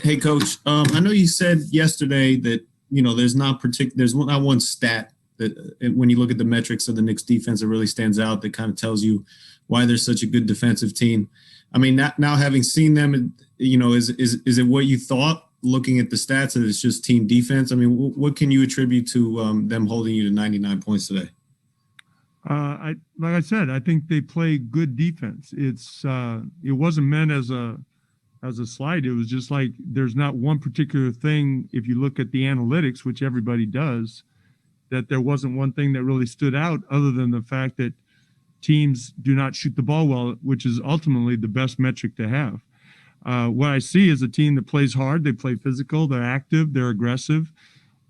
Hey, Coach. I know you said yesterday that there's not one stat that when you look at the metrics of the Knicks defense that really stands out that kind of tells you why they're such a good defensive team. I mean, now having seen them, is it what you thought looking at the stats that it's just team defense? I mean, what can you attribute to them holding you to 99 points today? Like I said, I think they play good defense. It wasn't meant as a slight. It was just like there's not one particular thing. If you look at the analytics, which everybody does, that there wasn't one thing that really stood out other than the fact that teams do not shoot the ball well, which is ultimately the best metric to have. What I see is a team that plays hard. They play physical. They're active. They're aggressive.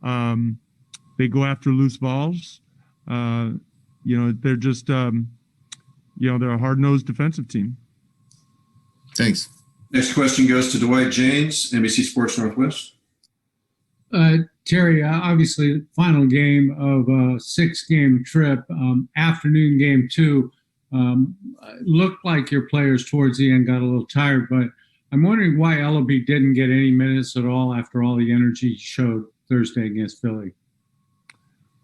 They go after loose balls. They're just, they're a hard-nosed defensive team. Thanks. Next question goes to Dwight James, NBC Sports Northwest. Terry, obviously, final game of a 6-game trip, afternoon game 2. Looked like your players towards the end got a little tired, but I'm wondering why Ellaby didn't get any minutes at all after all the energy he showed Thursday against Philly.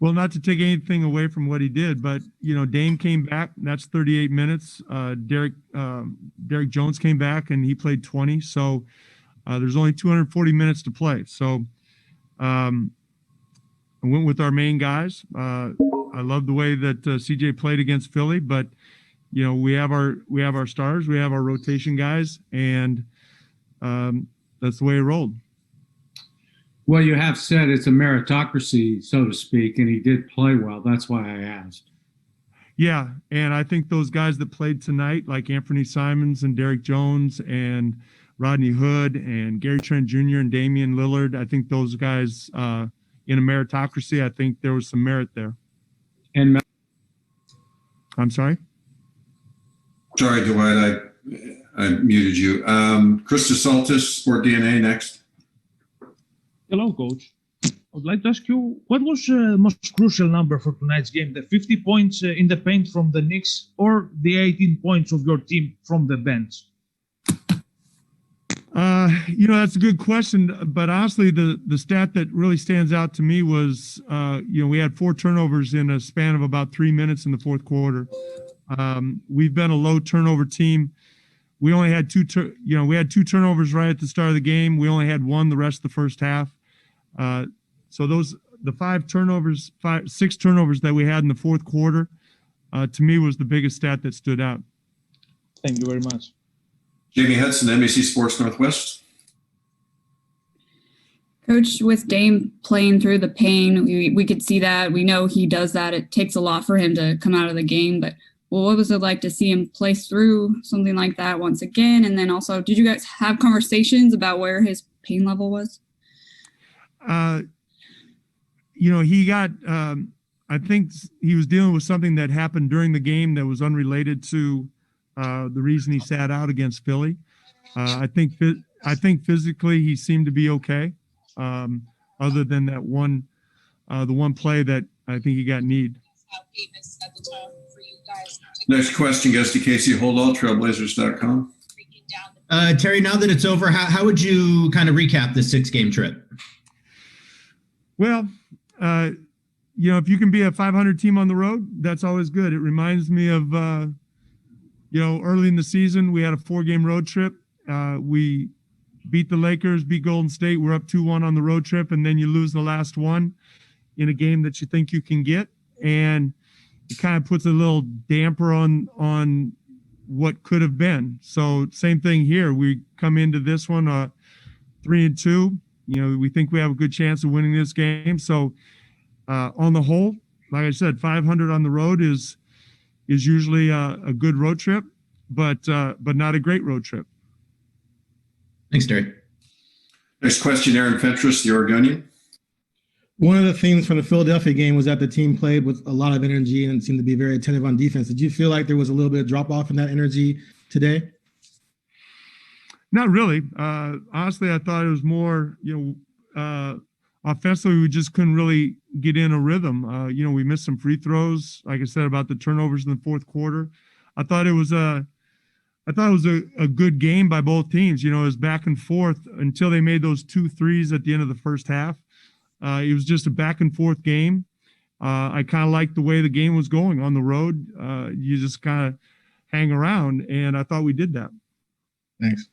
Well, not to take anything away from what he did, but Dame came back. That's 38 minutes. Derek Jones came back and he played 20. So there's only 240 minutes to play. So I went with our main guys. I love the way that CJ played against Philly, but we have our stars, we have our rotation guys, and that's the way it rolled. Well, you have said it's a meritocracy, so to speak, and he did play well. That's why I asked. Yeah, and I think those guys that played tonight, like Anthony Simons and Derek Jones and Rodney Hood and Gary Trent Jr. and Damian Lillard, I think those guys in a meritocracy, I think there was some merit there. And I'm sorry? Sorry, Dwight, I muted you. Chris DeSaltis, Sport DNA, next. Hello, Coach. I would like to ask you, what was the most crucial number for tonight's game? The 50 points in the paint from the Knicks or the 18 points of your team from the bench? That's a good question. But honestly, the stat that really stands out to me was, we had 4 turnovers in a span of about 3 minutes in the fourth quarter. We've been a low turnover team. We only had 2 turnovers right at the start of the game. We only had 1 the rest of the first half. So the 6 turnovers that we had in the fourth quarter, to me was the biggest stat that stood out. Thank you very much. Jamie Hudson, NBC Sports Northwest. Coach, with Dame playing through the pain, we could see that. We know he does that. It takes a lot for him to come out of the game, but what was it like to see him play through something like that once again? And then also, did you guys have conversations about where his pain level was? He got, I think he was dealing with something that happened during the game that was unrelated to the reason he sat out against Philly. I think physically he seemed to be okay, other than that the one play that I think he got kneed. Next question goes to Casey Holdall, Trailblazers.com. Terry, now that it's over, how would you kind of recap this 6-game trip? Well, if you can be a 500 team on the road, that's always good. It reminds me of, early in the season, we had a 4-game road trip. We beat the Lakers, beat Golden State. We're up 2-1 on the road trip, and then you lose the last one in a game that you think you can get. And it kind of puts a little damper on what could have been. So same thing here. We come into this one 3-2. We think we have a good chance of winning this game. So on the whole, like I said, 500 on the road is usually a good road trip, but not a great road trip. Thanks, Terry. Next question, Aaron Fentress, The Oregonian. One of the themes from the Philadelphia game was that the team played with a lot of energy and seemed to be very attentive on defense. Did you feel like there was a little bit of drop off in that energy today? Not really. Honestly, I thought it was more, offensively, we just couldn't really get in a rhythm. We missed some free throws, like I said, about the turnovers in the fourth quarter. I thought it was a I thought it was a good game by both teams. You know, it was back and forth until they made those 2 threes at the end of the first half. It was just a back and forth game. I kind of liked the way the game was going on the road. You just kind of hang around, and I thought we did that. Thanks.